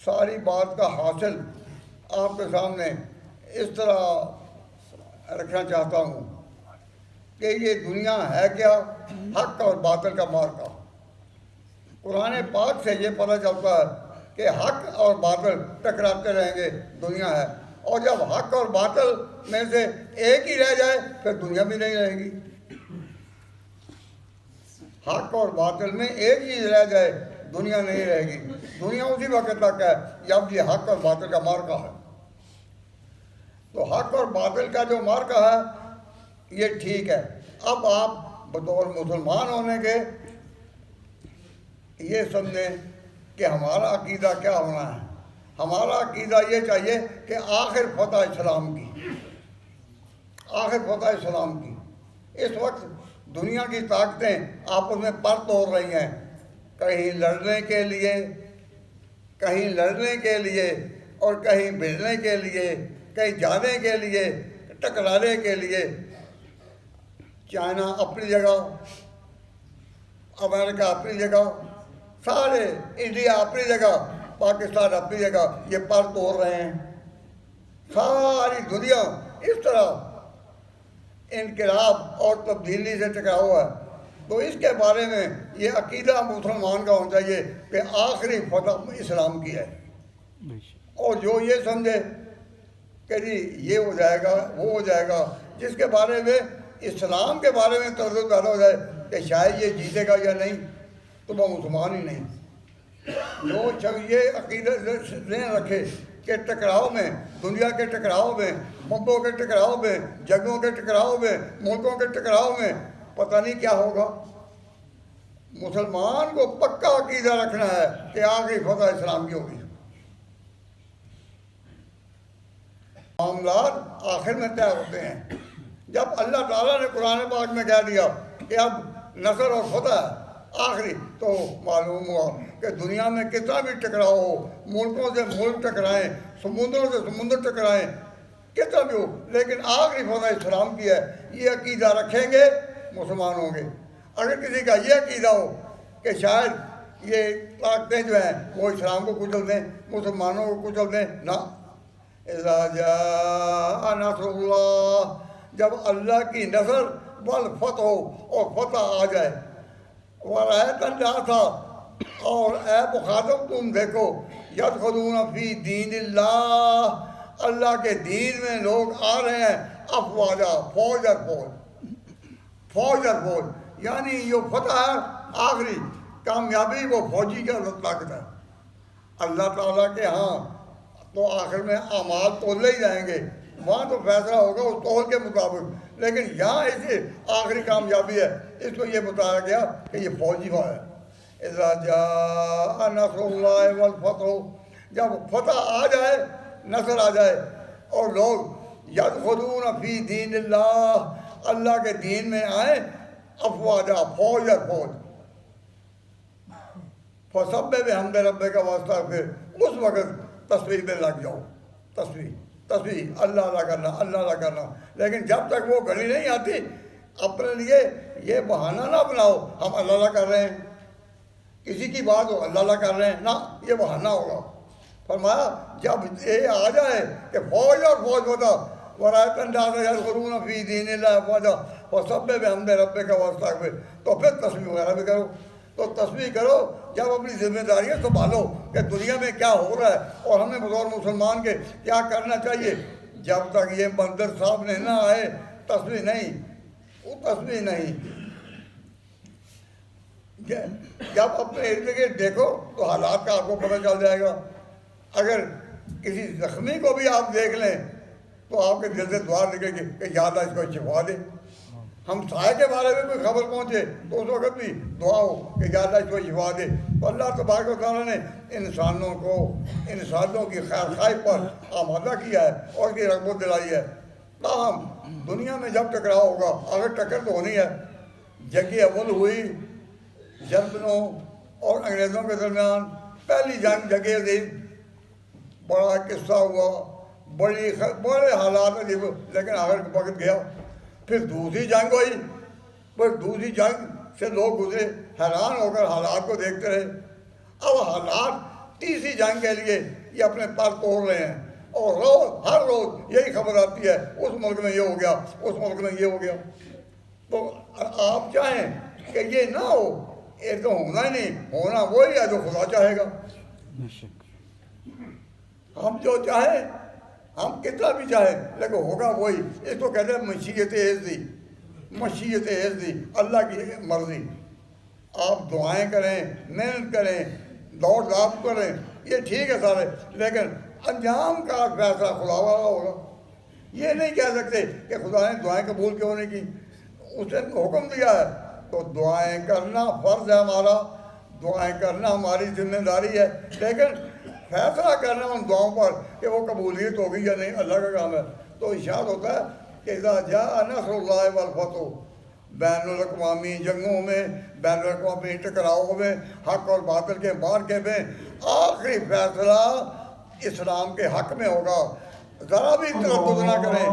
ساری بات کا حاصل آپ کے سامنے اس طرح رکھنا چاہتا ہوں کہ یہ دنیا ہے کیا؟ حق اور باطل کا معرکہ۔ قرآن پاک سے یہ پتہ چلتا ہے کہ حق اور باطل ٹکراتے رہیں گے، دنیا ہے، اور جب حق اور باطل میں سے ایک ہی رہ جائے پھر دنیا بھی نہیں رہے گی۔ حق اور باطل میں ایک چیز رہ جائے دنیا نہیں رہے گی۔ دنیا اسی وقت تک ہے جب یہ حق اور باطل کا معرکہ ہے۔ تو حق اور باطل کا جو معرکہ ہے یہ ٹھیک ہے۔ اب آپ بطور مسلمان ہونے کے یہ سمجھیں کہ ہمارا عقیدہ کیا ہونا ہے۔ ہمارا عقیدہ یہ چاہیے کہ آخر فتح اسلام کی، آخر فتح اسلام کی۔ اس وقت دنیا کی طاقتیں آپس میں پر توڑ رہی ہیں، کہیں لڑنے کے لیے، کہیں لڑنے کے لیے، اور کہیں بھیڑنے کے لیے، کہیں جانے کے لیے، ٹکرانے کے لیے۔ چائنا اپنی جگہ، امریکہ اپنی جگہ، سارے انڈیا اپنی جگہ، پاکستان اپنی جگہ، یہ پر توڑ رہے ہیں۔ ساری دنیا اس طرح انقلاب اور تبدیلی سے ٹکرا ہوا ہے۔ تو اس کے بارے میں یہ عقیدہ مسلمان کا ہونا چاہیے کہ آخری فتح اسلام کی ہے۔ اور جو یہ سمجھے کہ جی یہ ہو جائے گا، وہ ہو جائے گا، جس کے بارے میں اسلام کے بارے میں تردد پیدا ہو جائے کہ شاید یہ جیتے گا یا نہیں، تو وہ مسلمان ہی نہیں۔ جو شخص یہ عقیدہ ذہن رکھے کہ ٹکراؤ میں، دنیا کے ٹکراؤ میں، بمبوں کے ٹکراؤ میں، جنگوں کے ٹکراؤ میں، ملکوں کے ٹکراؤ میں پتہ نہیں کیا ہوگا۔ مسلمان کو پکا عقیدہ رکھنا ہے کہ آخری فتح اسلام کی ہوگی۔ معاملات آخر میں طے ہوتے ہیں۔ جب اللہ تعالیٰ نے قرآن پاک میں کہہ دیا کہ اب نصر اور فتح آخری، تو معلوم ہوا کہ دنیا میں کتنا بھی ٹکراؤ ہو، ملکوں سے ملک ٹکرائیں، سمندروں سے سمندر ٹکرائیں، کتنا بھی ہو، لیکن آخری فتح اسلام کی ہے۔ یہ عقیدہ رکھیں گے مسلمان ہوں گے۔ اگر کسی کا یہ عقیدہ ہو کہ شاید یہ طاقتیں جو ہیں وہ اسلام کو کچل دیں، مسلمانوں کو کچل دیں، نہ۔ اذا جاء نصر اللہ، جب اللہ کی نصر والفتح ہو اور فتح آ جائے، ورأیت الناس، اور اے مخاطب تم دیکھو، یدخلون فی دین اللہ، اللہ کے دین میں لوگ آ رہے ہیں، افواجا، فوج اور فوج، فوج اور فوج، یعنی یہ فتح ہے آخری کامیابی، وہ فوجی کا طاقت ہے۔ اللہ تعالیٰ کے ہاں تو آخر میں اعمال تولے ہی جائیں گے، وہاں تو فیصلہ ہوگا اس تول کے مطابق، لیکن یہاں اسے آخری کامیابی ہے، اس کو یہ بتایا گیا کہ یہ فوجی ہے۔ اذا جاء نصر اللہ والفتح، جب فتح آ جائے، نصر آ جائے، اور لوگ یدخلون فی دین اللہ، اللہ کے دین میں آئیں، افواجا، فوج اور فوج، فسبح بحمد ربک واستغفر، اس وقت تسبیح میں لگ جاؤ، تسبیح اللہ اللہ کرنا، اللہ اللہ کرنا۔ لیکن جب تک وہ گھڑی نہیں آتی، اپنے لیے یہ بہانہ نہ بناؤ ہم اللہ اللہ کر رہے ہیں، کسی کی بات ہو اللہ اللہ کر رہے ہیں، نہ، یہ بہانہ ہوگا۔ فرمایا جب یہ آ جائے کہ فوج اور فوج ہوتا، ورأیت الناس یدخلون فی دین اللہ افواجا فسبح بحمد ربک واستغفر، تو پھر تسبیح وغیرہ بھی کرو۔ تو تسبیح کرو جب اپنی ذمہ داریاں سنبھالو کہ دنیا میں کیا ہو رہا ہے اور ہمیں بطور مسلمان کے کیا کرنا چاہیے۔ جب تک یہ منظر سامنے نہ آئے تسبیح نہیں، وہ تسبیح نہیں۔ جب اپنے ارد گرد دیکھو تو حالات کا آپ کو پتہ چل جائے گا۔ اگر کسی زخمی کو بھی آپ دیکھ لیں تو آپ کے دل سے دعا نکلے گی کہ یا اللہ اس کو شفا دے۔ ہم سائے کے بارے میں کوئی خبر پہنچے تو اس وقت بھی دعا ہو کہ یا اللہ اس کو شفا دے۔ تو اللہ تبارک و تعالیٰ نے انسانوں کو انسانوں کی خیر خواہ پر آمادہ کیا ہے اور کی رغبت دلائی ہے۔ تاہم دنیا میں جب ٹکراؤ ہوگا، اگر ٹکر تو ہونی ہے، جنگ اول ہوئی جرمنوں اور انگریزوں کے درمیان، پہلی جنگ عظیم، بڑا قصہ ہوا، بڑے حالات عجیب، لیکن آخر وقت گیا۔ پھر دوسری جنگ ہوئی، پھر دوسری جنگ سے لوگ گزرے، حیران ہو کر حالات کو دیکھتے رہے۔ اب حالات تیسری جنگ کے لیے یہ اپنے پر توڑ رہے ہیں، اور روز ہر روز یہی خبر آتی ہے اس ملک میں یہ ہو گیا، اس ملک میں یہ ہو گیا۔ تو آپ چاہیں کہ یہ نہ ہو، یہ تو ہونا ہی نہیں، ہونا وہی ہے جو خدا چاہے گا۔ ہم جو چاہیں، ہم کتنا بھی چاہیں، لیکن ہوگا وہی۔ اس کو کہتے ہیں مشیت عزی، مشیت عزی، اللہ کی مرضی۔ آپ دعائیں کریں، محنت کریں، دوڑ دھاپ کریں، یہ ٹھیک ہے سارے، لیکن انجام کا فیصلہ خدا والا ہوگا۔ یہ نہیں کہہ سکتے کہ خدا نے دعائیں قبول کیوں نہیں کی، اس نے حکم دیا ہے تو دعائیں کرنا فرض ہے ہمارا، دعائیں کرنا ہماری ذمہ داری ہے، لیکن فیصلہ کرنا ان دعاؤں پر کہ وہ قبولیت ہوگی یا نہیں اللہ کا کام ہے۔ تو ارشاد ہوتا ہے کہ اذا جاء نصر اللہ والفتح، بین الاقوامی جنگوں میں، بین الاقوامی ٹکراؤ میں، حق اور باطل کے مارکے میں آخری فیصلہ اسلام کے حق میں ہوگا۔ ذرا بھی تردد نہ کریں